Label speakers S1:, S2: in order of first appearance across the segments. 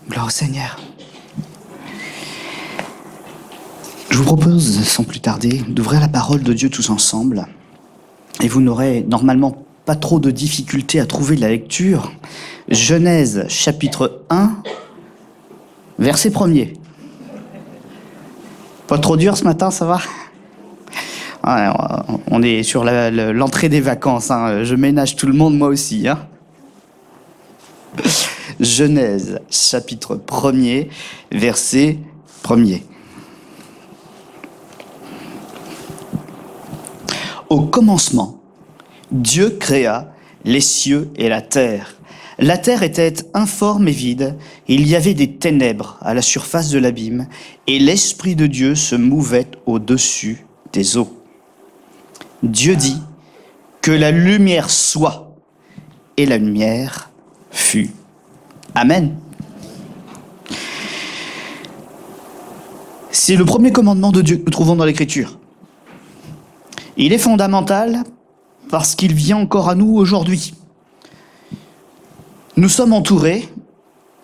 S1: Gloire au Seigneur. Je vous propose, sans plus tarder, d'ouvrir la parole de Dieu tous ensemble. Et vous n'aurez normalement pas trop de difficultés à trouver la lecture. Genèse, chapitre 1, verset 1er. Pas trop dur ce matin, ça va ? Ouais, on est sur l'entrée des vacances. Hein. Je ménage tout le monde, moi aussi. Hein. Genèse, chapitre 1er, verset 1er. Au commencement, Dieu créa les cieux et la terre. La terre était informe et vide, et il y avait des ténèbres à la surface de l'abîme, et l'Esprit de Dieu se mouvait au-dessus des eaux. Dieu dit que la lumière soit, et la lumière fut. Amen. C'est le premier commandement de Dieu que nous trouvons dans l'Écriture. Il est fondamental parce qu'il vient encore à nous aujourd'hui. Nous sommes entourés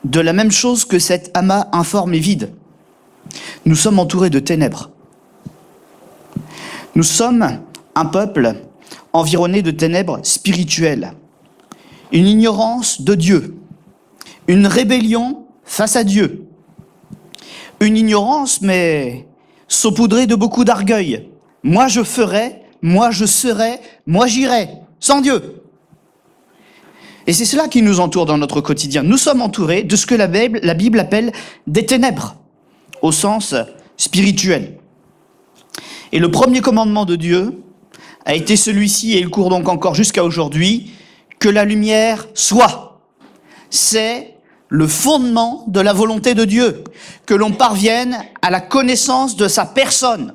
S1: de la même chose que cet amas informe et vide. Nous sommes entourés de ténèbres. Nous sommes un peuple environné de ténèbres spirituelles, une ignorance de Dieu, une rébellion face à Dieu, une ignorance mais saupoudrée de beaucoup d'orgueil. Moi je ferai, moi je serai, moi j'irai, sans Dieu. Et c'est cela qui nous entoure dans notre quotidien. Nous sommes entourés de ce que la Bible appelle des ténèbres, au sens spirituel. Et le premier commandement de Dieu a été celui-ci, et il court donc encore jusqu'à aujourd'hui, que la lumière soit. C'est le fondement de la volonté de Dieu, que l'on parvienne à la connaissance de sa personne,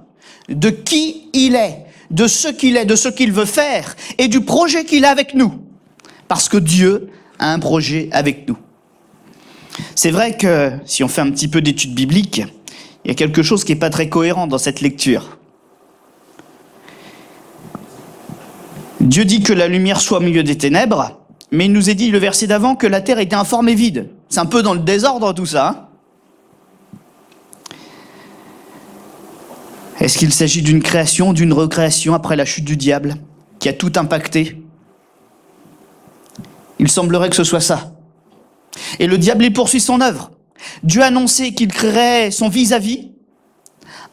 S1: de qui il est, de ce qu'il veut faire, et du projet qu'il a avec nous. Parce que Dieu a un projet avec nous. C'est vrai que, si on fait un petit peu d'études bibliques, il y a quelque chose qui n'est pas très cohérent dans cette lecture. Dieu dit que la lumière soit au milieu des ténèbres, mais il nous est dit, le verset d'avant, que la terre était informe et vide. C'est un peu dans le désordre tout ça. Hein ? Est-ce qu'il s'agit d'une création, d'une recréation après la chute du diable, qui a tout impacté ? Il semblerait que ce soit ça. Et le diable, il poursuit son œuvre. Dieu a annoncé qu'il créerait son vis-à-vis,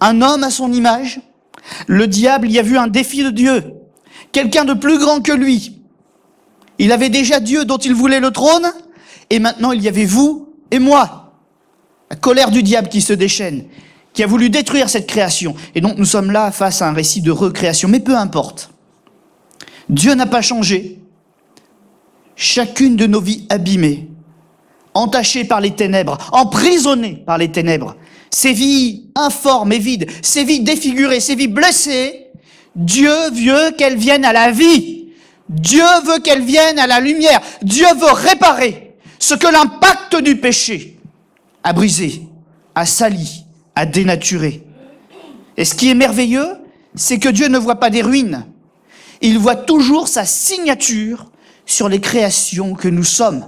S1: un homme à son image. Le diable y a vu un défi de Dieu, quelqu'un de plus grand que lui. Il avait déjà Dieu dont il voulait le trône, et maintenant il y avait vous et moi. La colère du diable qui se déchaîne, qui a voulu détruire cette création. Et donc nous sommes là face à un récit de recréation, mais peu importe. Dieu n'a pas changé. Chacune de nos vies abîmées, entachées par les ténèbres, emprisonnées par les ténèbres, ces vies informes et vides, ces vies défigurées, ces vies blessées, Dieu veut qu'elles viennent à la vie. Dieu veut qu'elles viennent à la lumière. Dieu veut réparer ce que l'impact du péché a brisé, a sali, a dénaturé. Et ce qui est merveilleux, c'est que Dieu ne voit pas des ruines. Il voit toujours sa signature sur les créations que nous sommes.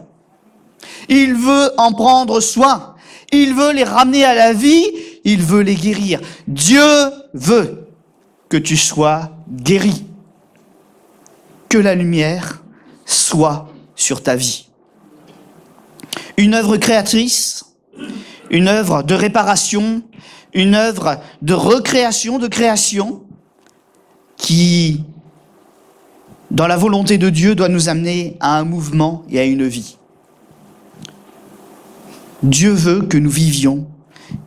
S1: Il veut en prendre soin. Il veut les ramener à la vie. Il veut les guérir. Dieu veut que tu sois guéri. Que la lumière soit sur ta vie. Une œuvre créatrice, une œuvre de réparation, une œuvre de recréation, de création, qui, dans la volonté de Dieu, doit nous amener à un mouvement et à une vie. Dieu veut que nous vivions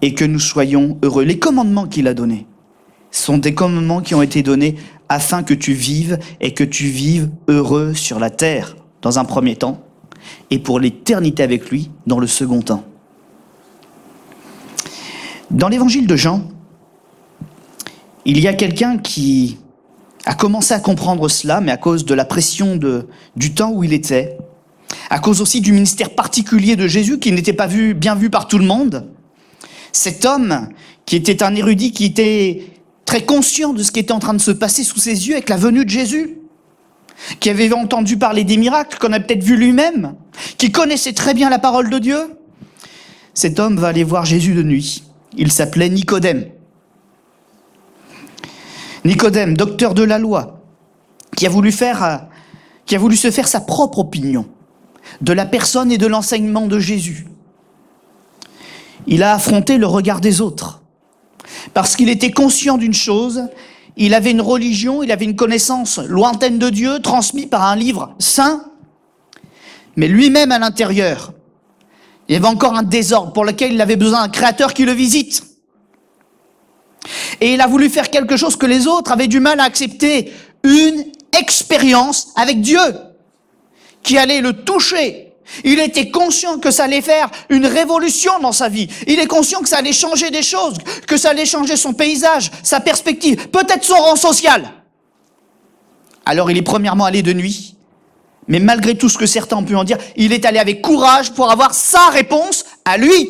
S1: et que nous soyons heureux. Les commandements qu'il a donnés sont des commandements qui ont été donnés afin que tu vives et que tu vives heureux sur la terre, dans un premier temps, et pour l'éternité avec lui, dans le second temps. Dans l'évangile de Jean, il y a quelqu'un qui a commencé à comprendre cela, mais à cause de la pression du temps où il était, à cause aussi du ministère particulier de Jésus, qui n'était pas bien vu par tout le monde. Cet homme, qui était un érudit, qui était très conscient de ce qui était en train de se passer sous ses yeux avec la venue de Jésus, qui avait entendu parler des miracles, qu'on a peut-être vu lui-même, qui connaissait très bien la parole de Dieu, cet homme va aller voir Jésus de nuit. Il s'appelait Nicodème. Nicodème, docteur de la loi, qui a voulu se faire sa propre opinion de la personne et de l'enseignement de Jésus. Il a affronté le regard des autres, parce qu'il était conscient d'une chose, il avait une religion, il avait une connaissance lointaine de Dieu, transmise par un livre saint, mais lui-même à l'intérieur, il y avait encore un désordre pour lequel il avait besoin d'un créateur qui le visite. Et il a voulu faire quelque chose que les autres avaient du mal à accepter, une expérience avec Dieu, qui allait le toucher. Il était conscient que ça allait faire une révolution dans sa vie. Il est conscient que ça allait changer des choses, que ça allait changer son paysage, sa perspective, peut-être son rang social. Alors il est premièrement allé de nuit, mais malgré tout ce que certains ont pu en dire, il est allé avec courage pour avoir sa réponse à lui.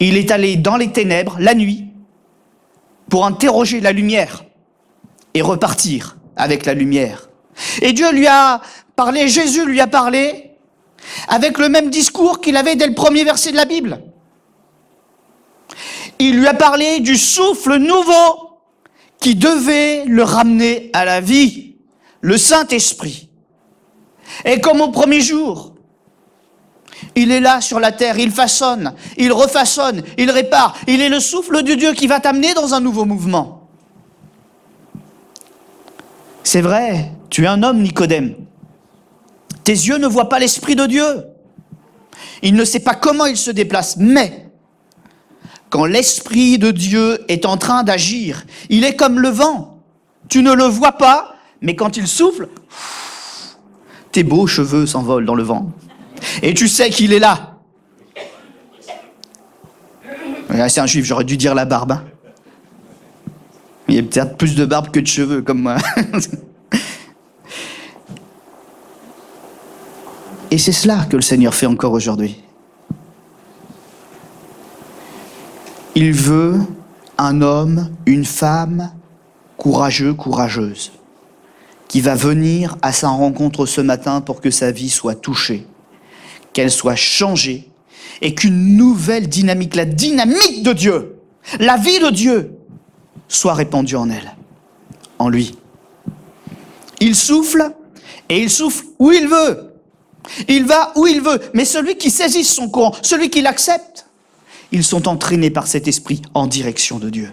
S1: Il est allé dans les ténèbres, la nuit, pour interroger la lumière et repartir avec la lumière. Et Dieu lui a parlé, Jésus lui a parlé, avec le même discours qu'il avait dès le premier verset de la Bible. Il lui a parlé du souffle nouveau qui devait le ramener à la vie, le Saint-Esprit. Et comme au premier jour, il est là sur la terre, il façonne, il refaçonne, il répare. Il est le souffle de Dieu qui va t'amener dans un nouveau mouvement. C'est vrai, tu es un homme, Nicodème. Tes yeux ne voient pas l'Esprit de Dieu. Il ne sait pas comment il se déplace, mais quand l'Esprit de Dieu est en train d'agir, il est comme le vent. Tu ne le vois pas, mais quand il souffle, tes beaux cheveux s'envolent dans le vent. Et tu sais qu'il est là. C'est un juif, j'aurais dû dire la barbe. Hein. Il y a peut-être plus de barbe que de cheveux, comme moi. Et c'est cela que le Seigneur fait encore aujourd'hui. Il veut un homme, une femme courageux, courageuse, qui va venir à sa rencontre ce matin pour que sa vie soit touchée, qu'elle soit changée, et qu'une nouvelle dynamique, la dynamique de Dieu, la vie de Dieu, soit répandue en elle, en lui. Il souffle, et il souffle où il veut. Il va où il veut. Mais celui qui saisit son courant, celui qui l'accepte, ils sont entraînés par cet esprit en direction de Dieu,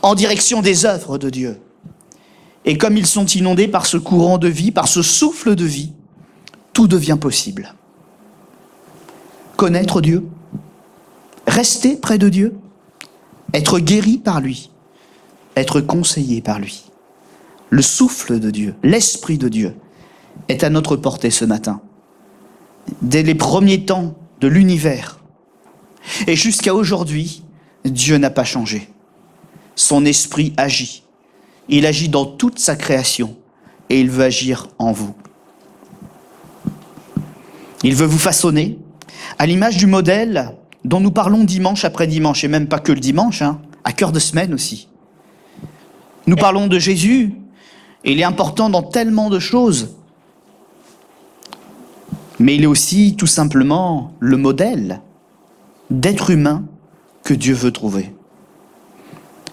S1: en direction des œuvres de Dieu. Et comme ils sont inondés par ce courant de vie, par ce souffle de vie, tout devient possible. Connaître Dieu, rester près de Dieu, être guéri par lui, être conseillé par lui. Le souffle de Dieu, l'Esprit de Dieu est à notre portée ce matin. Dès les premiers temps de l'univers et jusqu'à aujourd'hui, Dieu n'a pas changé. Son Esprit agit. Il agit dans toute sa création et il veut agir en vous. Il veut vous façonner à l'image du modèle dont nous parlons dimanche après dimanche, et même pas que le dimanche, à cœur de semaine aussi. Nous parlons de Jésus, et il est important dans tellement de choses. Mais il est aussi tout simplement le modèle d'être humain que Dieu veut trouver.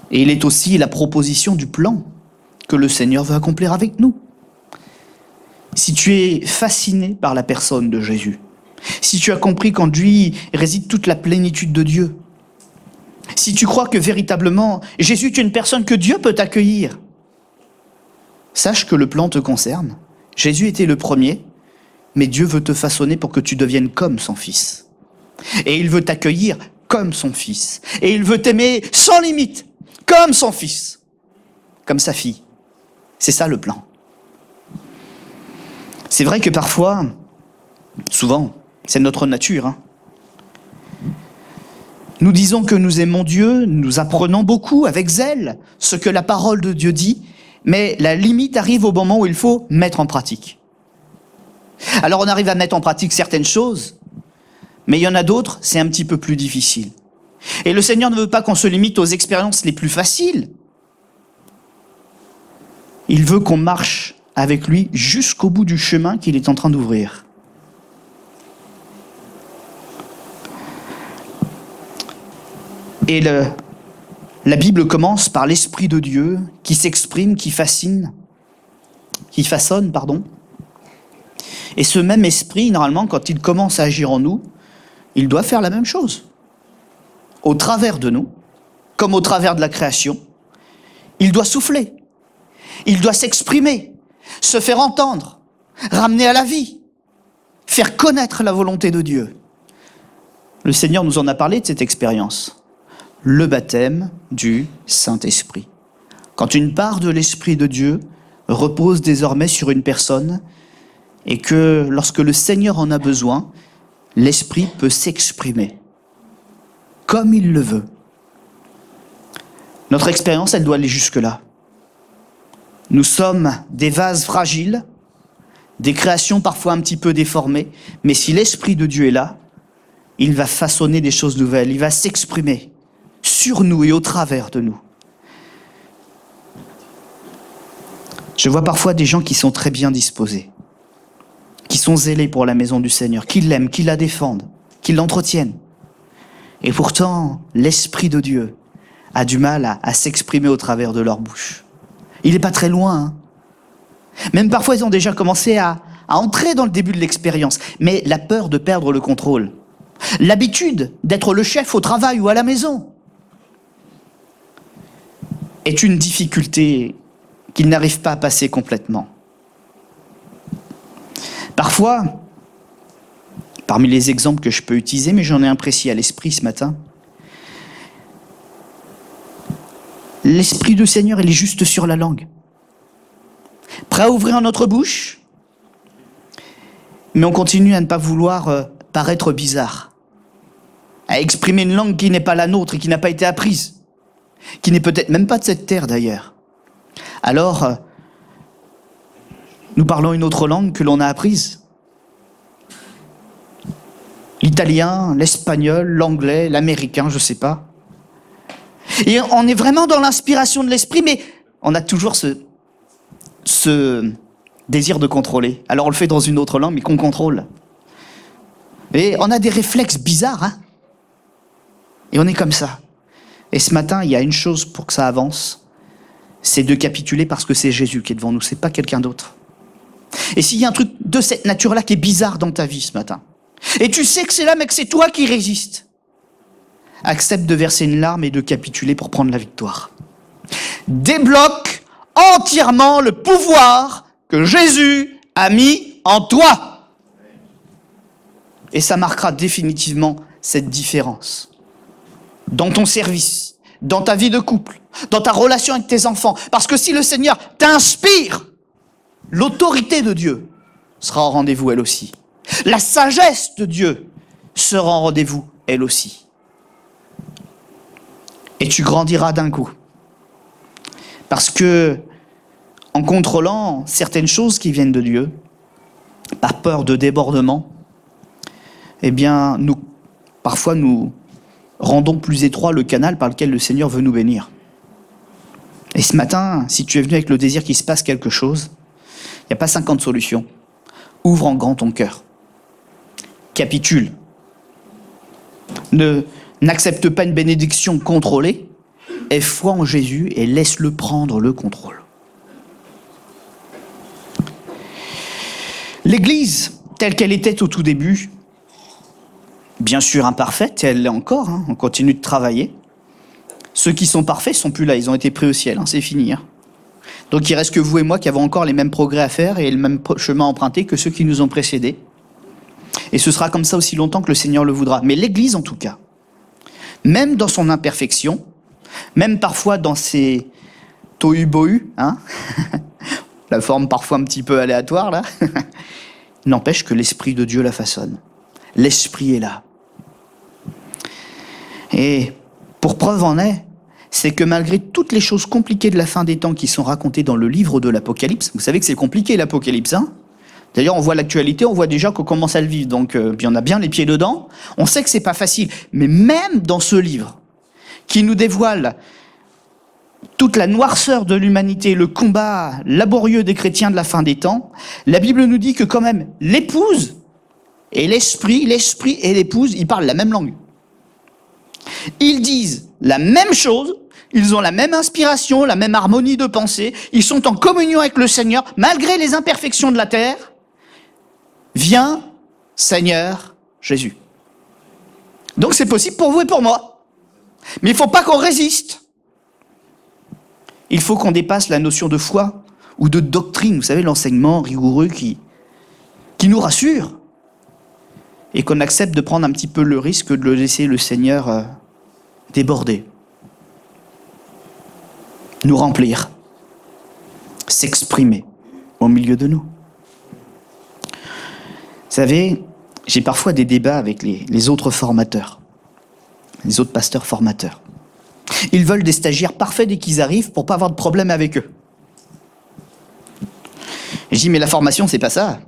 S1: Et il est aussi la proposition du plan que le Seigneur veut accomplir avec nous. Si tu es fasciné par la personne de Jésus, si tu as compris qu'en lui réside toute la plénitude de Dieu, si tu crois que véritablement Jésus est une personne que Dieu peut accueillir, sache que le plan te concerne. Jésus était le premier, mais Dieu veut te façonner pour que tu deviennes comme son Fils. Et il veut t'accueillir comme son Fils. Et il veut t'aimer sans limite, comme son Fils, comme sa fille. C'est ça le plan. C'est vrai que parfois, souvent, c'est notre nature. Nous disons que nous aimons Dieu, nous apprenons beaucoup avec zèle ce que la parole de Dieu dit, mais la limite arrive au moment où il faut mettre en pratique. Alors on arrive à mettre en pratique certaines choses, Mais il y en a d'autres, c'est un petit peu plus difficile. Et le Seigneur ne veut pas qu'on se limite aux expériences les plus faciles. Il veut qu'on marche avec lui jusqu'au bout du chemin qu'il est en train d'ouvrir. Et la Bible commence par l'Esprit de Dieu qui s'exprime, qui façonne. Et ce même esprit, normalement, quand il commence à agir en nous, il doit faire la même chose. Au travers de nous, comme au travers de la création, il doit souffler, il doit s'exprimer, se faire entendre, ramener à la vie, faire connaître la volonté de Dieu. Le Seigneur nous en a parlé de cette expérience. Le baptême du Saint-Esprit. Quand une part de l'Esprit de Dieu repose désormais sur une personne et que lorsque le Seigneur en a besoin, l'Esprit peut s'exprimer comme il le veut. Notre expérience, elle doit aller jusque-là. Nous sommes des vases fragiles, des créations parfois un petit peu déformées, mais si l'Esprit de Dieu est là, il va façonner des choses nouvelles, il va s'exprimer sur nous et au travers de nous. Je vois parfois des gens qui sont très bien disposés, qui sont zélés pour la maison du Seigneur, qui l'aiment, qui la défendent, qui l'entretiennent. Et pourtant, l'Esprit de Dieu a du mal à s'exprimer au travers de leur bouche. Il n'est pas très loin. Hein. Même parfois, ils ont déjà commencé à entrer dans le début de l'expérience. Mais la peur de perdre le contrôle, l'habitude d'être le chef au travail ou à la maison, est une difficulté qu'ils n'arrivent pas à passer complètement. Parfois, parmi les exemples que je peux utiliser, mais j'en ai un précis à l'esprit ce matin, l'Esprit du Seigneur, il est juste sur la langue. Prêt à ouvrir notre bouche, mais on continue à ne pas vouloir paraître bizarre, à exprimer une langue qui n'est pas la nôtre et qui n'a pas été apprise, qui n'est peut-être même pas de cette terre d'ailleurs. Alors, nous parlons une autre langue que l'on a apprise. L'italien, l'espagnol, l'anglais, l'américain, je ne sais pas. Et on est vraiment dans l'inspiration de l'esprit, mais on a toujours ce désir de contrôler. Alors on le fait dans une autre langue, mais qu'on contrôle. Et on a des réflexes bizarres, hein. Et on est comme ça. Et ce matin, il y a une chose pour que ça avance, c'est de capituler parce que c'est Jésus qui est devant nous, c'est pas quelqu'un d'autre. Et s'il y a un truc de cette nature-là qui est bizarre dans ta vie ce matin, et tu sais que c'est là, mais que c'est toi qui résistes, accepte de verser une larme et de capituler pour prendre la victoire. Débloque entièrement le pouvoir que Jésus a mis en toi. Et ça marquera définitivement cette différence. Dans ton service, dans ta vie de couple, dans ta relation avec tes enfants. Parce que si le Seigneur t'inspire, l'autorité de Dieu sera au rendez-vous elle aussi. La sagesse de Dieu sera au rendez-vous elle aussi. Et tu grandiras d'un coup. Parce que, en contrôlant certaines choses qui viennent de Dieu, par peur de débordement, eh bien, parfois nous rendons plus étroit le canal par lequel le Seigneur veut nous bénir. Et ce matin, si tu es venu avec le désir qu'il se passe quelque chose, il n'y a pas 50 solutions. Ouvre en grand ton cœur. Capitule. N'accepte pas une bénédiction contrôlée. Aie foi en Jésus et laisse-le prendre le contrôle. L'Église, telle qu'elle était au tout début, bien sûr imparfaite, et elle l'est encore, hein, on continue de travailler. Ceux qui sont parfaits sont plus là, ils ont été pris au ciel, hein, c'est fini. Hein. Donc il reste que vous et moi qui avons encore les mêmes progrès à faire et le même chemin emprunté que ceux qui nous ont précédés. Et ce sera comme ça aussi longtemps que le Seigneur le voudra. Mais l'Église en tout cas, même dans son imperfection, même parfois dans ses tohu-bohu, hein, la forme parfois un petit peu aléatoire là, n'empêche que l'Esprit de Dieu la façonne. L'Esprit est là. Et pour preuve en est, c'est que malgré toutes les choses compliquées de la fin des temps qui sont racontées dans le livre de l'Apocalypse, vous savez que c'est compliqué l'Apocalypse, hein ? D'ailleurs, on voit l'actualité, on voit déjà qu'on commence à le vivre, donc puis on a bien les pieds dedans. On sait que c'est pas facile, mais même dans ce livre, qui nous dévoile toute la noirceur de l'humanité, le combat laborieux des chrétiens de la fin des temps, la Bible nous dit que quand même l'épouse et l'esprit et l'épouse, ils parlent la même langue. Ils disent la même chose, ils ont la même inspiration, la même harmonie de pensée, ils sont en communion avec le Seigneur, malgré les imperfections de la terre. Viens, Seigneur Jésus. Donc c'est possible pour vous et pour moi. Mais il ne faut pas qu'on résiste. Il faut qu'on dépasse la notion de foi ou de doctrine, vous savez, l'enseignement rigoureux qui nous rassure. Et qu'on accepte de prendre un petit peu le risque de laisser le Seigneur déborder. Nous remplir. S'exprimer au milieu de nous. Vous savez, j'ai parfois des débats avec les autres formateurs, les autres pasteurs formateurs. Ils veulent des stagiaires parfaits dès qu'ils arrivent pour pas avoir de problème avec eux. Et je dis, mais la formation, c'est pas ça.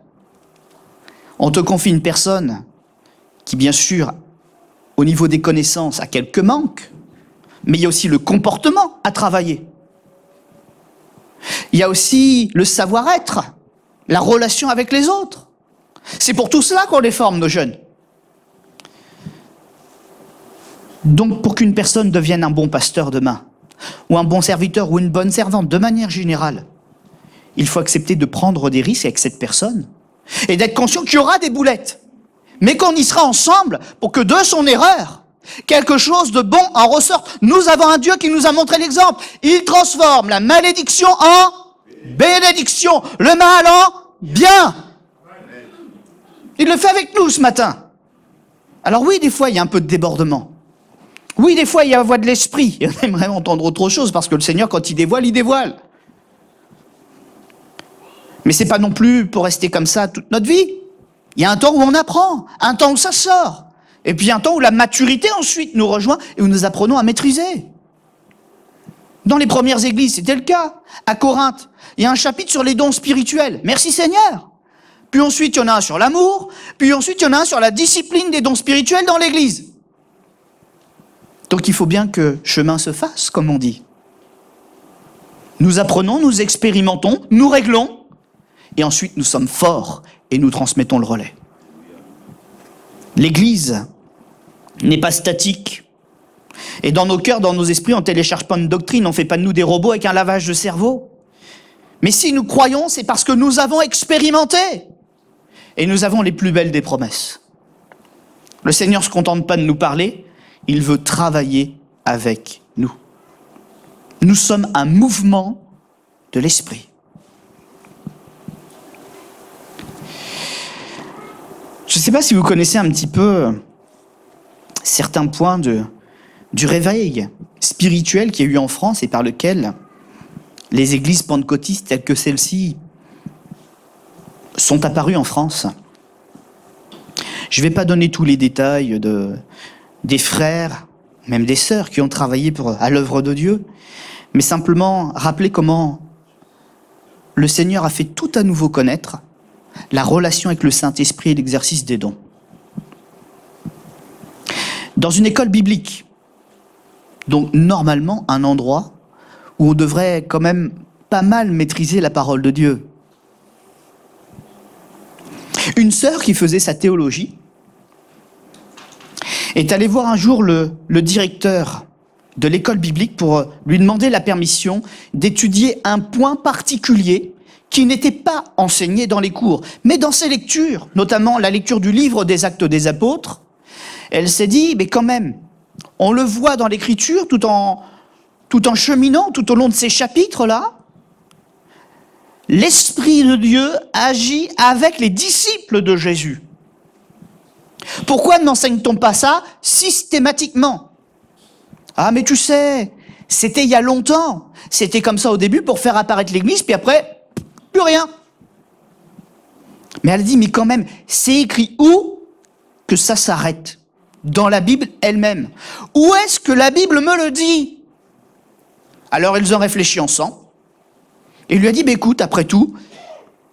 S1: On te confie une personne qui, bien sûr, au niveau des connaissances, a quelques manques, mais il y a aussi le comportement à travailler. Il y a aussi le savoir-être, la relation avec les autres. C'est pour tout cela qu'on les forme, nos jeunes. Donc, pour qu'une personne devienne un bon pasteur demain, ou un bon serviteur, ou une bonne servante, de manière générale, il faut accepter de prendre des risques avec cette personne, et d'être conscient qu'il y aura des boulettes, mais qu'on y sera ensemble pour que de son erreur, quelque chose de bon en ressorte. Nous avons un Dieu qui nous a montré l'exemple. Il transforme la malédiction en bénédiction, le mal en bien. Il le fait avec nous ce matin. Alors oui, des fois, il y a un peu de débordement. Oui, des fois, il y a la voix de l'esprit. On aimerait entendre autre chose, parce que le Seigneur, quand il dévoile, il dévoile. Mais c'est pas non plus pour rester comme ça toute notre vie. Il y a un temps où on apprend, un temps où ça sort, et puis un temps où la maturité ensuite nous rejoint et où nous apprenons à maîtriser. Dans les premières églises, c'était le cas. À Corinthe, il y a un chapitre sur les dons spirituels. Merci Seigneur. Puis ensuite, il y en a un sur l'amour, puis ensuite, il y en a un sur la discipline des dons spirituels dans l'église. Donc il faut bien que chemin se fasse, comme on dit. Nous apprenons, nous expérimentons, nous réglons, et ensuite nous sommes forts et nous transmettons le relais. L'Église n'est pas statique. Et dans nos cœurs, dans nos esprits, on ne télécharge pas une doctrine, on ne fait pas de nous des robots avec un lavage de cerveau. Mais si nous croyons, c'est parce que nous avons expérimenté. Et nous avons les plus belles des promesses. Le Seigneur ne se contente pas de nous parler, il veut travailler avec nous. Nous sommes un mouvement de l'esprit. Je ne sais pas si vous connaissez un petit peu certains points du réveil spirituel qu'il y a eu en France et par lequel les églises pentecôtistes telles que celle-ci sont apparues en France. Je ne vais pas donner tous les détails des frères, même des sœurs qui ont travaillé à l'œuvre de Dieu, mais simplement rappeler comment le Seigneur a fait tout à nouveau connaître la relation avec le Saint-Esprit et l'exercice des dons. Dans une école biblique, donc normalement un endroit où on devrait quand même pas mal maîtriser la parole de Dieu. Une sœur qui faisait sa théologie est allée voir un jour le directeur de l'école biblique pour lui demander la permission d'étudier un point particulier qui n'était pas enseigné dans les cours, mais dans ses lectures, notamment la lecture du livre des Actes des Apôtres. Elle s'est dit, mais quand même, on le voit dans l'Écriture, tout en cheminant tout au long de ces chapitres-là, l'Esprit de Dieu agit avec les disciples de Jésus. Pourquoi n'enseigne-t-on pas ça systématiquement? Ah, mais tu sais, c'était il y a longtemps. C'était comme ça au début pour faire apparaître l'Église, puis après, plus rien. Mais elle dit, mais quand même, c'est écrit où que ça s'arrête? Dans la Bible elle-même. Où est-ce que la Bible me le dit? Alors ils ont réfléchi ensemble. Et il lui a dit, bah, écoute, après tout,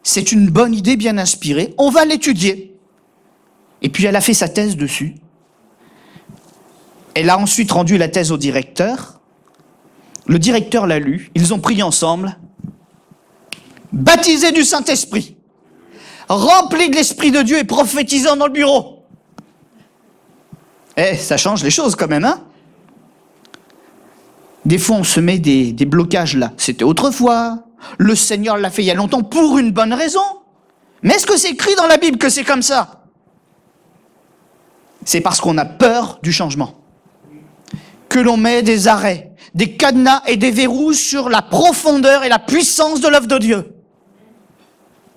S1: c'est une bonne idée bien inspirée, on va l'étudier. Et puis elle a fait sa thèse dessus. Elle a ensuite rendu la thèse au directeur. Le directeur l'a lu, ils ont prié ensemble. Baptisé du Saint-Esprit, rempli de l'Esprit de Dieu et prophétisant dans le bureau. Eh, ça change les choses quand même, hein? Des fois, on se met des blocages là. C'était autrefois. Le Seigneur l'a fait il y a longtemps pour une bonne raison. Mais est-ce que c'est écrit dans la Bible que c'est comme ça? C'est parce qu'on a peur du changement que l'on met des arrêts, des cadenas et des verrous sur la profondeur et la puissance de l'œuvre de Dieu.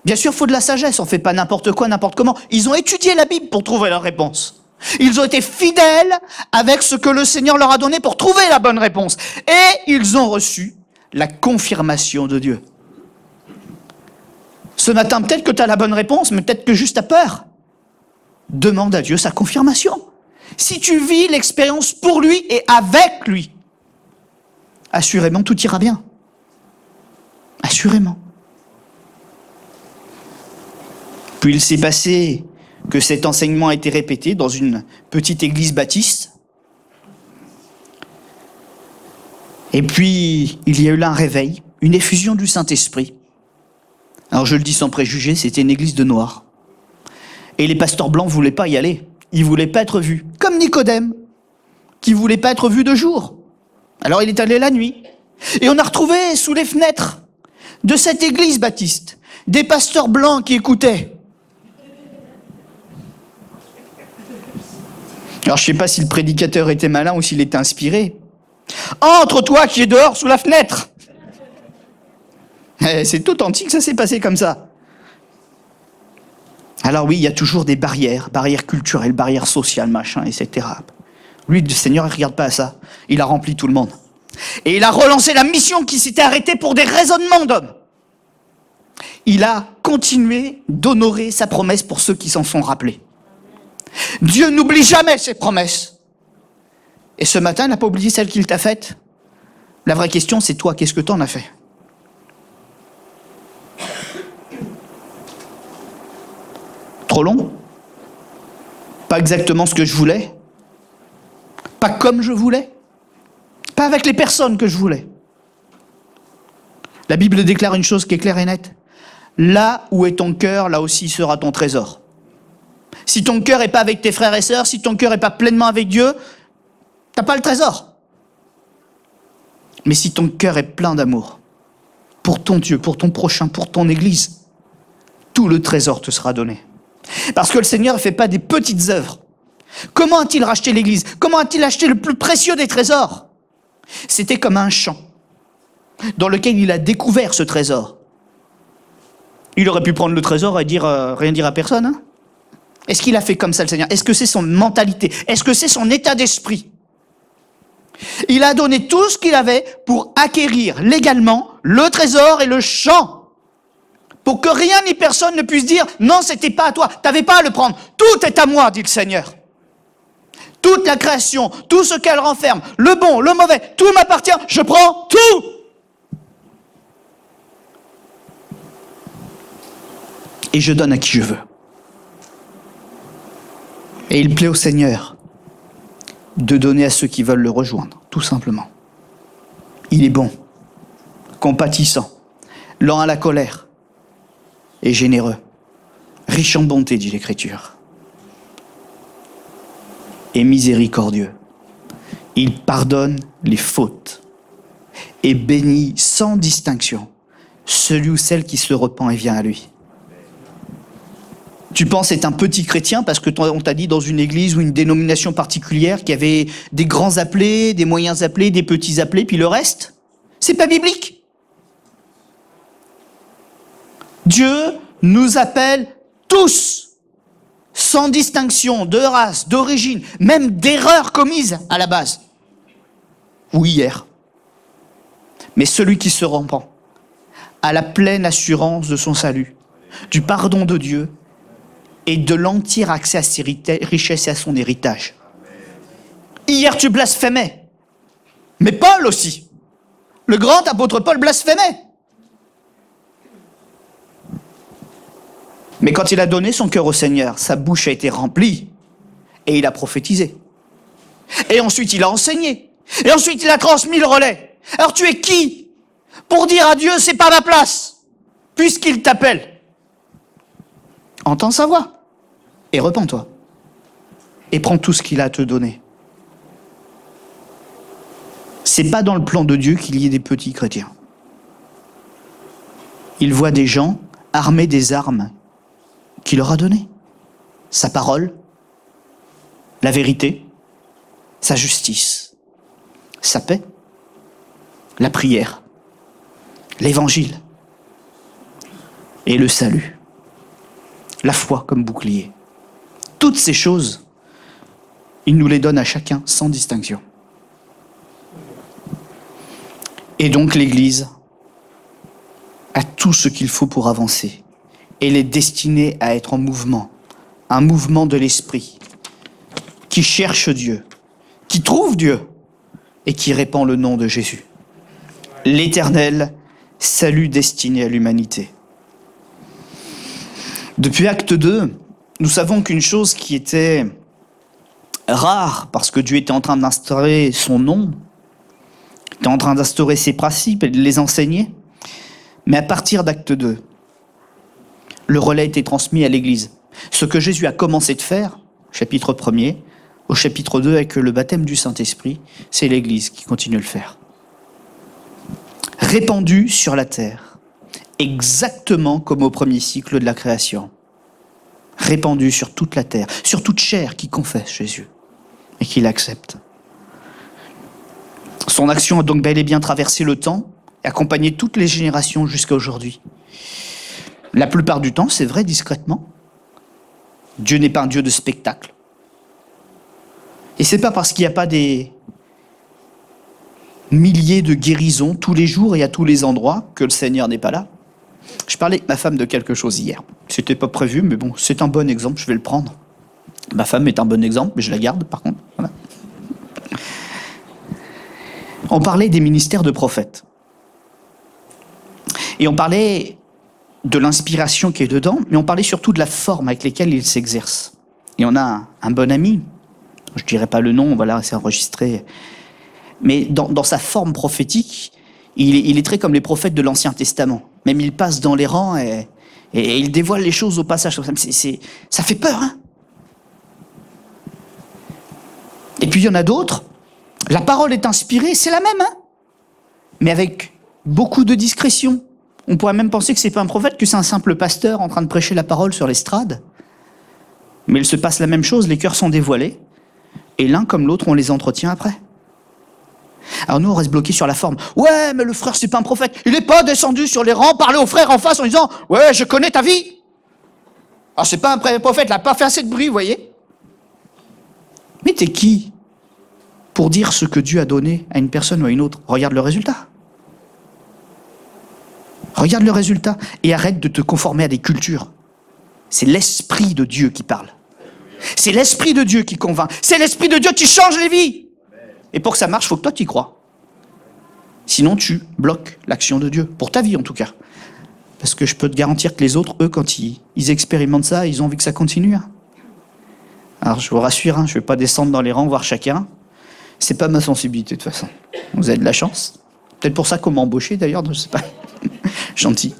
S1: Bien sûr, il faut de la sagesse, on ne fait pas n'importe quoi, n'importe comment. Ils ont étudié la Bible pour trouver leur réponse. Ils ont été fidèles avec ce que le Seigneur leur a donné pour trouver la bonne réponse. Et ils ont reçu la confirmation de Dieu. Ce matin, peut-être que tu as la bonne réponse, mais peut-être que juste tu as peur. Demande à Dieu sa confirmation. Si tu vis l'expérience pour lui et avec lui, assurément tout ira bien. Assurément. Puis il s'est passé que cet enseignement a été répété dans une petite église baptiste. Et puis, il y a eu là un réveil, une effusion du Saint-Esprit. Alors je le dis sans préjugés, c'était une église de noirs. Et les pasteurs blancs ne voulaient pas y aller. Ils ne voulaient pas être vus. Comme Nicodème, qui ne voulait pas être vu de jour. Alors il est allé la nuit. Et on a retrouvé sous les fenêtres de cette église baptiste des pasteurs blancs qui écoutaient. Alors je ne sais pas si le prédicateur était malin ou s'il était inspiré. Entre toi qui es dehors sous la fenêtre. C'est authentique, ça s'est passé comme ça. Alors oui, il y a toujours des barrières culturelles, barrières sociales, machin, etc. Lui, le Seigneur, il ne regarde pas à ça. Il a rempli tout le monde. Et il a relancé la mission qui s'était arrêtée pour des raisonnements d'hommes. Il a continué d'honorer sa promesse pour ceux qui s'en sont rappelés. Dieu n'oublie jamais ses promesses. Et ce matin, il n'a pas oublié celle qu'il t'a faite. La vraie question, c'est toi, qu'est-ce que tu en as fait? Trop long? Pas exactement ce que je voulais? Pas comme je voulais? Pas avec les personnes que je voulais? La Bible déclare une chose qui est claire et nette. Là où est ton cœur, là aussi sera ton trésor. Si ton cœur n'est pas avec tes frères et sœurs, si ton cœur n'est pas pleinement avec Dieu, tu n'as pas le trésor. Mais si ton cœur est plein d'amour, pour ton Dieu, pour ton prochain, pour ton Église, tout le trésor te sera donné. Parce que le Seigneur ne fait pas des petites œuvres. Comment a-t-il racheté l'Église? Comment a-t-il acheté le plus précieux des trésors? C'était comme un champ dans lequel il a découvert ce trésor. Il aurait pu prendre le trésor et rien dire à personne. Hein? Est-ce qu'il a fait comme ça, le Seigneur? Est-ce que c'est son mentalité? Est-ce que c'est son état d'esprit? Il a donné tout ce qu'il avait pour acquérir légalement le trésor et le champ. Pour que rien ni personne ne puisse dire « Non, c'était pas à toi, t'avais pas à le prendre. Tout est à moi, dit le Seigneur. Toute la création, tout ce qu'elle renferme, le bon, le mauvais, tout m'appartient, je prends tout. » Et je donne à qui je veux. Et il plaît au Seigneur de donner à ceux qui veulent le rejoindre, tout simplement. Il est bon, compatissant, lent à la colère et généreux, riche en bonté, dit l'Écriture, et miséricordieux. Il pardonne les fautes et bénit sans distinction celui ou celle qui se repent et vient à lui. Tu penses être un petit chrétien parce que on t'a dit dans une église ou une dénomination particulière qu'il y avait des grands appelés, des moyens appelés, des petits appelés, puis le reste, c'est pas biblique. Dieu nous appelle tous, sans distinction de race, d'origine, même d'erreurs commises à la base, ou hier. Mais celui qui se repent a la pleine assurance de son salut, du pardon de Dieu, et de l'entier accès à ses richesses et à son héritage. Hier, tu blasphémais. Mais Paul aussi. Le grand apôtre Paul blasphémait. Mais quand il a donné son cœur au Seigneur, sa bouche a été remplie et il a prophétisé. Et ensuite, il a enseigné. Et ensuite, il a transmis le relais. Alors tu es qui pour dire à Dieu, c'est pas ma place, puisqu'il t'appelle? Entends sa voix et repens-toi. Et prends tout ce qu'il a à te donner. C'est pas dans le plan de Dieu qu'il y ait des petits chrétiens. Il voit des gens armés des armes qu'il leur a données. Sa parole, la vérité, sa justice, sa paix, la prière, l'évangile et le salut, la foi comme bouclier. Toutes ces choses, il nous les donne à chacun sans distinction. Et donc l'Église a tout ce qu'il faut pour avancer. Elle est destinée à être en mouvement, un mouvement de l'esprit, qui cherche Dieu, qui trouve Dieu et qui répand le nom de Jésus. L'éternel salut destiné à l'humanité. Depuis Acte 2, nous savons qu'une chose qui était rare, parce que Dieu était en train d'instaurer son nom, était en train d'instaurer ses principes et de les enseigner, mais à partir d'Acte 2, le relais était transmis à l'Église. Ce que Jésus a commencé de faire, chapitre 1er, au chapitre 2, avec le baptême du Saint-Esprit, c'est l'Église qui continue de le faire. Répandu sur la terre, exactement comme au premier cycle de la création. Répandu sur toute la terre, sur toute chair qui confesse Jésus et qui l'accepte. Son action a donc bel et bien traversé le temps et accompagné toutes les générations jusqu'à aujourd'hui. La plupart du temps, c'est vrai, discrètement. Dieu n'est pas un Dieu de spectacle. Et c'est pas parce qu'il n'y a pas des milliers de guérisons tous les jours et à tous les endroits que le Seigneur n'est pas là. Je parlais avec ma femme de quelque chose hier. C'était pas prévu, mais bon, c'est un bon exemple, je vais le prendre. Ma femme est un bon exemple, mais je la garde par contre. Voilà. On parlait des ministères de prophètes. Et on parlait de l'inspiration qui est dedans, mais on parlait surtout de la forme avec laquelle ils s'exercent. Et on a un bon ami, je ne dirai pas le nom, voilà, c'est enregistré, mais dans sa forme prophétique, il est très comme les prophètes de l'Ancien Testament. Même il passe dans les rangs et il dévoile les choses au passage. Ça fait peur, hein. Et puis il y en a d'autres, la parole est inspirée, c'est la même, hein, mais avec beaucoup de discrétion. On pourrait même penser que c'est pas un prophète, que c'est un simple pasteur en train de prêcher la parole sur l'estrade. Mais il se passe la même chose, les cœurs sont dévoilés, et l'un comme l'autre, on les entretient après. Alors nous, on reste bloqué sur la forme. Ouais, mais le frère, c'est pas un prophète. Il n'est pas descendu sur les rangs, parler au frère en face en disant « Ouais, je connais ta vie !» Alors c'est pas un prophète, il n'a pas fait assez de bruit, vous voyez. Mais t'es qui pour dire ce que Dieu a donné à une personne ou à une autre? Regarde le résultat. Regarde le résultat et arrête de te conformer à des cultures. C'est l'Esprit de Dieu qui parle. C'est l'Esprit de Dieu qui convainc. C'est l'Esprit de Dieu qui change les vies. Et pour que ça marche, il faut que toi tu y crois. Sinon, tu bloques l'action de Dieu. Pour ta vie, en tout cas. Parce que je peux te garantir que les autres, eux, quand ils expérimentent ça, ils ont envie que ça continue. Hein. Alors, je vous rassure, hein, je ne vais pas descendre dans les rangs, voir chacun. C'est pas ma sensibilité, de toute façon. Vous avez de la chance. Peut-être pour ça qu'on m'a embauché, d'ailleurs, je ne sais pas. Gentil.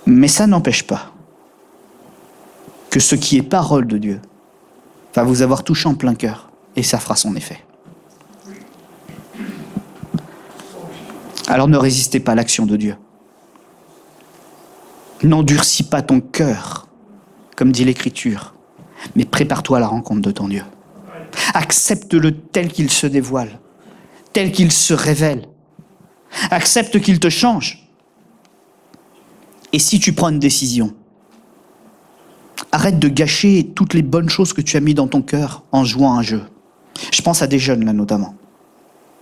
S1: Mais ça n'empêche pas que ce qui est parole de Dieu va vous avoir touché en plein cœur, et ça fera son effet. Alors ne résistez pas à l'action de Dieu. N'endurcis pas ton cœur, comme dit l'Écriture, mais prépare-toi à la rencontre de ton Dieu. Accepte-le tel qu'il se dévoile, tel qu'il se révèle. Accepte qu'il te change. Et si tu prends une décision, arrête de gâcher toutes les bonnes choses que tu as mis dans ton cœur en jouant à un jeu. Je pense à des jeunes, là, notamment.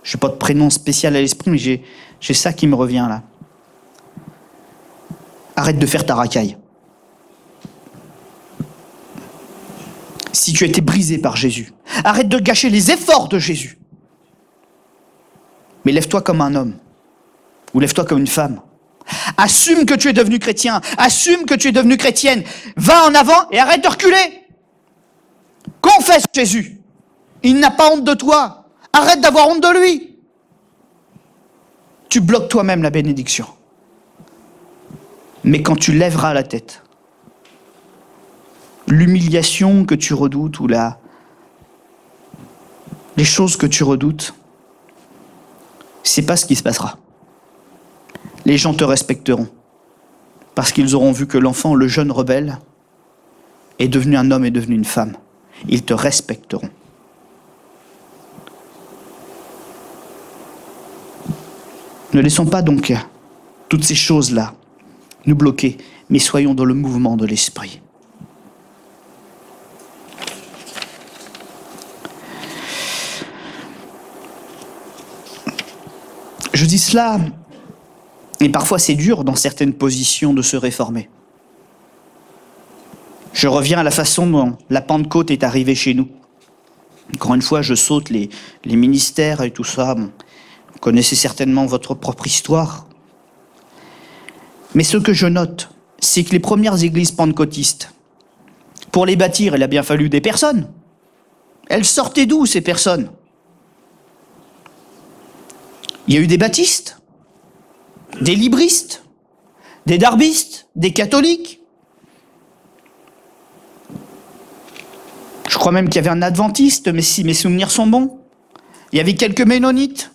S1: Je n'ai pas de prénom spécial à l'esprit, mais j'ai ça qui me revient, là. Arrête de faire ta racaille. Si tu as été brisé par Jésus, arrête de gâcher les efforts de Jésus. Mais lève-toi comme un homme, ou lève-toi comme une femme. Assume que tu es devenu chrétien. Assume que tu es devenu chrétienne. Va en avant et arrête de reculer. Confesse Jésus. Il n'a pas honte de toi. Arrête d'avoir honte de lui. Tu bloques toi-même la bénédiction. Mais quand tu lèveras la tête, l'humiliation que tu redoutes ou les choses que tu redoutes, c'est pas ce qui se passera. Les gens te respecteront parce qu'ils auront vu que l'enfant, le jeune rebelle, est devenu un homme et devenu une femme. Ils te respecteront. Ne laissons pas donc toutes ces choses-là nous bloquer, mais soyons dans le mouvement de l'esprit. Je dis cela, et parfois c'est dur dans certaines positions de se réformer. Je reviens à la façon dont la Pentecôte est arrivée chez nous. Encore une fois, je saute les ministères et tout ça. Bon, vous connaissez certainement votre propre histoire. Mais ce que je note, c'est que les premières églises pentecôtistes, pour les bâtir, il a bien fallu des personnes. Elles sortaient d'où, ces personnes? Il y a eu des baptistes, des libristes, des darbistes, des catholiques. Je crois même qu'il y avait un adventiste, mais si mes souvenirs sont bons. Il y avait quelques ménonites.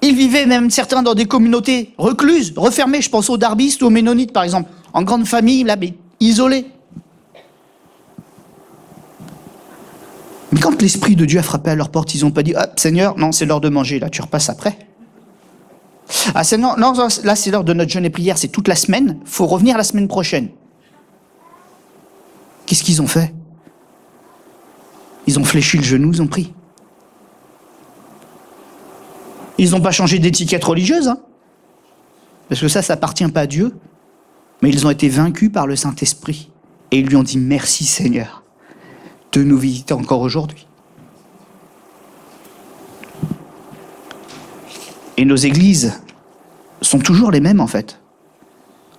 S1: Ils vivaient même certains dans des communautés recluses, refermées. Je pense aux darbistes ou aux ménonites, par exemple. En grande famille, là, mais isolés. Mais quand l'Esprit de Dieu a frappé à leur porte, ils n'ont pas dit « Ah, Seigneur, non, c'est l'heure de manger, là, tu repasses après. » Ah, Seigneur, non, là, c'est l'heure de notre jeûne et prière, c'est toute la semaine, il faut revenir la semaine prochaine. Qu'est-ce qu'ils ont fait? Ils ont fléchi le genou, ils ont pris. Ils n'ont pas changé d'étiquette religieuse, hein, parce que ça appartient pas à Dieu, mais ils ont été vaincus par le Saint-Esprit. Et ils lui ont dit « Merci Seigneur de nous visiter encore aujourd'hui. » Et nos églises sont toujours les mêmes en fait,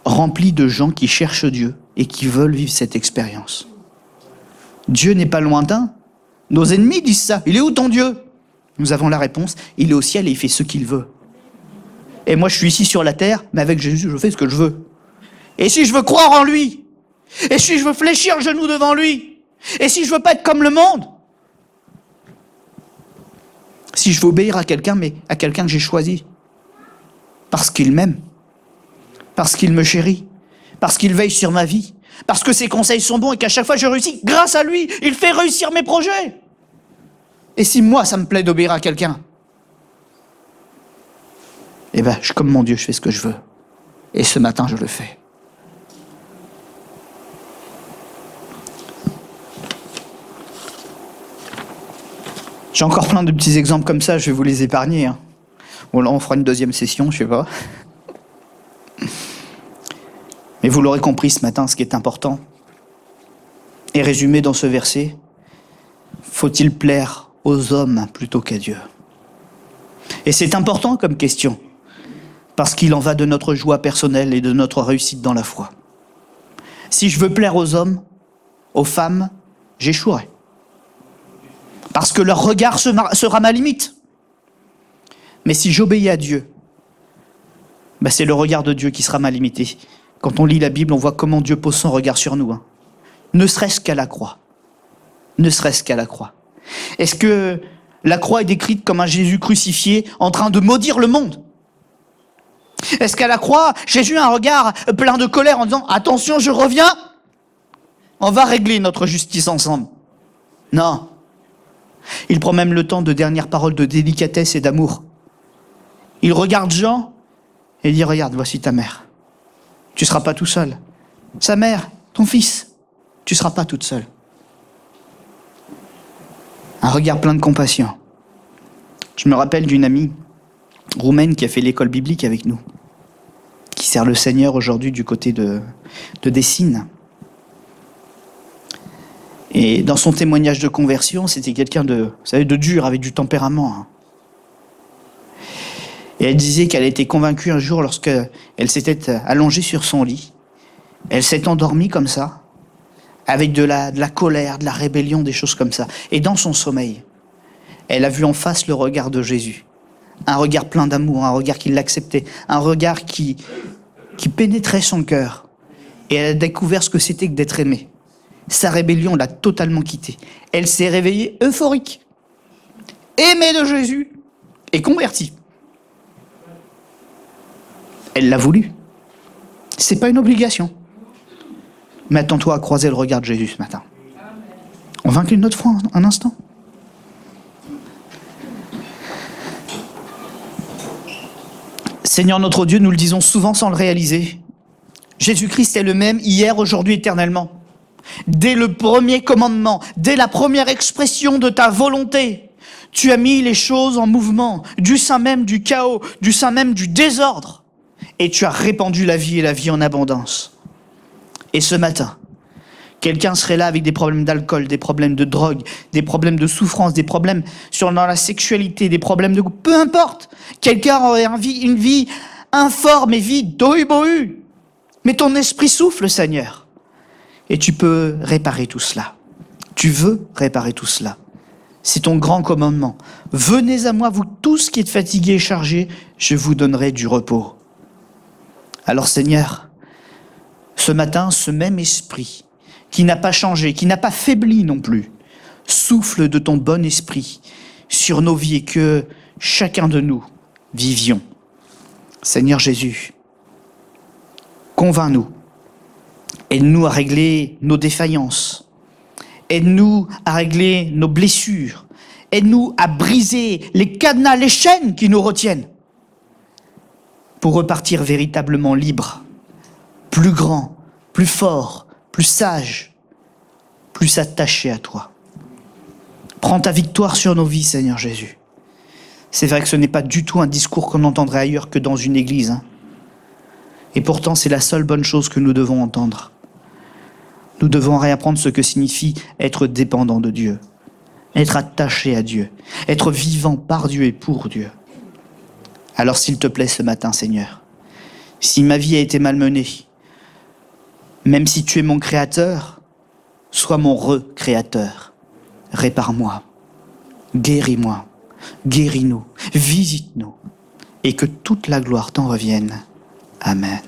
S1: remplies de gens qui cherchent Dieu et qui veulent vivre cette expérience. Dieu n'est pas lointain. Nos ennemis disent ça. Il est où ton Dieu? Nous avons la réponse. Il est au ciel et il fait ce qu'il veut. Et moi je suis ici sur la terre, mais avec Jésus je fais ce que je veux. Et si je veux croire en lui, et si je veux fléchir le genou devant lui, et si je veux pas être comme le monde, si je veux obéir à quelqu'un, mais à quelqu'un que j'ai choisi, parce qu'il m'aime, parce qu'il me chérit, parce qu'il veille sur ma vie, parce que ses conseils sont bons et qu'à chaque fois je réussis, grâce à lui, il fait réussir mes projets. Et si moi ça me plaît d'obéir à quelqu'un, eh ben, je, comme mon Dieu, je fais ce que je veux. Et ce matin, je le fais. J'ai encore plein de petits exemples comme ça, je vais vous les épargner. Hein. Bon, là, on fera une deuxième session, je sais pas. Mais vous l'aurez compris ce matin, ce qui est important est résumé dans ce verset. Faut-il plaire aux hommes plutôt qu'à Dieu? Et c'est important comme question, parce qu'il en va de notre joie personnelle et de notre réussite dans la foi. Si je veux plaire aux hommes, aux femmes, j'échouerai. Parce que leur regard sera ma limite. Mais si j'obéis à Dieu, ben c'est le regard de Dieu qui sera ma limite. Quand on lit la Bible, on voit comment Dieu pose son regard sur nous. Hein. Ne serait-ce qu'à la croix. Ne serait-ce qu'à la croix. Est-ce que la croix est décrite comme un Jésus crucifié en train de maudire le monde? Est-ce qu'à la croix, Jésus a un regard plein de colère en disant « Attention, je reviens, on va régler notre justice ensemble ». Non. Il prend même le temps de dernières paroles de délicatesse et d'amour. Il regarde Jean et dit « Regarde, voici ta mère. Tu ne seras pas tout seul. Sa mère, ton fils, tu ne seras pas toute seule. » Un regard plein de compassion. Je me rappelle d'une amie roumaine qui a fait l'école biblique avec nous, qui sert le Seigneur aujourd'hui du côté de Dessines. Et dans son témoignage de conversion, c'était quelqu'un de, vous savez, de dur, avec du tempérament. Et elle disait qu'elle était convaincue un jour, lorsqu'elle s'était allongée sur son lit, elle s'est endormie comme ça, avec de la colère, de la rébellion, des choses comme ça. Et dans son sommeil, elle a vu en face le regard de Jésus. Un regard plein d'amour, un regard qui l'acceptait, un regard qui pénétrait son cœur. Et elle a découvert ce que c'était que d'être aimée. Sa rébellion l'a totalement quittée. Elle s'est réveillée euphorique, aimée de Jésus et convertie. Elle l'a voulu. C'est pas une obligation. Mais attends-toi à croiser le regard de Jésus ce matin. On va incliner notre foi un instant. Seigneur notre Dieu, nous le disons souvent sans le réaliser. Jésus-Christ est le même hier, aujourd'hui, éternellement. Dès le premier commandement, dès la première expression de ta volonté, tu as mis les choses en mouvement, du sein même du chaos, du sein même du désordre, et tu as répandu la vie et la vie en abondance. Et ce matin, quelqu'un serait là avec des problèmes d'alcool, des problèmes de drogue, des problèmes de souffrance, des problèmes dans la sexualité, des problèmes de... Peu importe, quelqu'un aurait une vie informe et vide, tohu-bohu. Mais ton esprit souffle, Seigneur. Et tu peux réparer tout cela. Tu veux réparer tout cela. C'est ton grand commandement. Venez à moi, vous tous qui êtes fatigués et chargés, je vous donnerai du repos. Alors Seigneur, ce matin, ce même esprit qui n'a pas changé, qui n'a pas faibli non plus, souffle de ton bon esprit sur nos vies et que chacun de nous vivions. Seigneur Jésus, convainc-nous, aide-nous à régler nos défaillances, aide-nous à régler nos blessures, aide-nous à briser les cadenas, les chaînes qui nous retiennent, pour repartir véritablement libres, plus grands, plus forts, plus sages, plus attachés à toi. Prends ta victoire sur nos vies, Seigneur Jésus. C'est vrai que ce n'est pas du tout un discours qu'on entendrait ailleurs que dans une église, hein. Et pourtant, c'est la seule bonne chose que nous devons entendre. Nous devons réapprendre ce que signifie être dépendant de Dieu, être attaché à Dieu, être vivant par Dieu et pour Dieu. Alors s'il te plaît ce matin, Seigneur, si ma vie a été malmenée, même si tu es mon créateur, sois mon recréateur. Répare-moi, guéris-moi, guéris-nous, visite-nous, et que toute la gloire t'en revienne. Amen.